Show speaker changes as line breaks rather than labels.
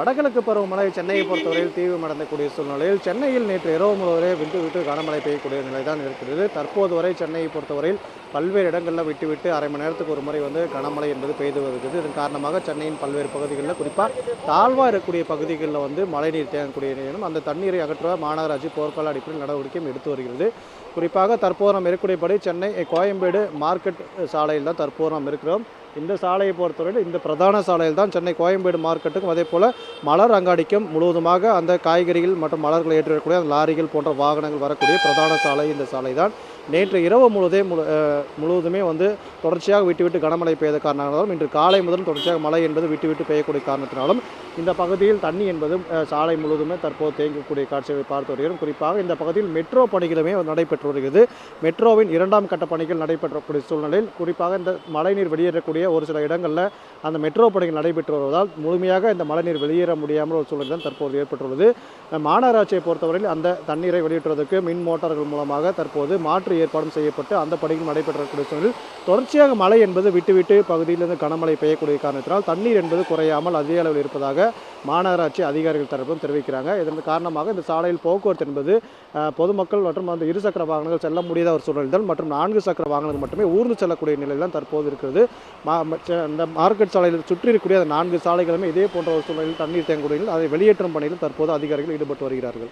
வடகிழக்கு பருவமழை சென்னையை பொறுத்தவரையில் தீவிரமடைந்தக்கூடிய சூழ்நிலையில் சென்னையில் நேற்று இரவு முழுவதே விட்டு விட்டு கனமழை பெய்யக்கூடிய நிலை தான் இருக்கிறது. தற்போது வரை சென்னையை பொறுத்தவரையில் பல்வேறு இடங்களில் விட்டு அரை மணி நேரத்துக்கு ஒரு முறை கனமழை என்பது பெய்து வருகிறது. இதன் காரணமாக சென்னையின் பல்வேறு பகுதிகளில் குறிப்பாக தாழ்வாக இருக்கக்கூடிய பகுதிகளில் மழைநீர் தேங்கக்கூடிய நிலையிலும் அந்த தண்ணீரை அகற்ற மாநகராட்சி போர்க்கால அடிப்படையில் நடவடிக்கையும் எடுத்து வருகிறது. குறிப்பாக தற்போது நாம் இருக்கக்கூடியபடி சென்னை கோயம்பேடு மார்க்கெட் சாலையில் தான் தற்போது நாம் இருக்கிறோம். இந்த சாலையை பொறுத்தவரையில் இந்த பிரதான சாலையில் தான் சென்னை கோயம்பேடு மார்க்கெட்டுக்கும் அதே போல் மலர் அங்காடிக்கும் முழுவதுமாக அந்த காய்கறிகள் மற்றும் மலர்களை ஏற்றி வரக்கூடிய அந்த லாரிகள் போன்ற வாகனங்கள் வரக்கூடிய பிரதான சாலை இந்த சாலை தான். நேற்று இரவு முழுவதுமே தொடர்ச்சியாக விட்டு கனமழை பெய்த காரணத்தினாலும் இன்று காலை முதல் தொடர்ச்சியாக மழை என்பது விட்டு பெய்யக்கூடிய காரணத்தினாலும் இந்த பகுதியில் தண்ணி என்பது சாலை முழுவதுமே தற்போது தேங்கக்கூடிய காட்சிகளை பார்த்து வருகிறோம். குறிப்பாக இந்த பகுதியில் மெட்ரோ பணிகளுமே நடைபெற்று வருகிறது. மெட்ரோவின் 2ஆம் கட்ட பணிகள் நடைபெற்றக்கூடிய சூழ்நிலையில் குறிப்பாக இந்த மழைநீர் வெளியேறக்கூடிய ஒரு சில இடங்களில் அந்த மெட்ரோ பணிகள் நடைபெற்று வருவதால் முழுமையாக இந்த மழைநீர் வெளியேற முடியாமல் ஒரு சூழ்நிலை தான் தற்போது ஏற்பட்டுள்ளது. மாநகராட்சியை பொறுத்தவரையில் அந்த தண்ணீரை வெளியேற்றுவதற்கு மின் மோட்டார்கள் மூலமாக தற்போது மாற்று ஏற்பாடும் செய்யப்பட்டு அந்த பணிகள் நடைபெற்றக்கூடிய சூழ்நிலையில் தொடர்ச்சியாக மழை என்பது விட்டு பகுதியிலிருந்து கனமழை பெய்யக்கூடிய காரணத்தினால் தண்ணீர் என்பது குறையாமல் அதிக அளவில் இருப்பதாக மாநகராட்சி அதிகாரிகள் தரப்பும் தெரிவிக்கிறாங்க. இதன் காரணமாக இந்த சாலையில் போக்குவரத்து என்பது பொதுமக்கள் மற்றும் அந்த இருசக்கர வாகனங்கள் செல்ல முடியாத ஒரு சூழ்நிலை தான் மற்றும் 4 சக்கர வாகனங்கள் மட்டுமே ஊர்ந்து செல்லக்கூடிய நிலையில் தான் தற்போது இருக்கிறது. இந்த மார்க்கெட் சாலையில் சுற்றி இருக்கக்கூடிய அந்த 4 சாலைகளுமே இதே போன்ற ஒரு சூழ்நிலையில் தண்ணீர் தேங்கக்கூடிய அதை வெளியேற்றும் பணியில் தற்போது அதிகாரிகள் ஈடுபட்டு வருகிறார்கள்.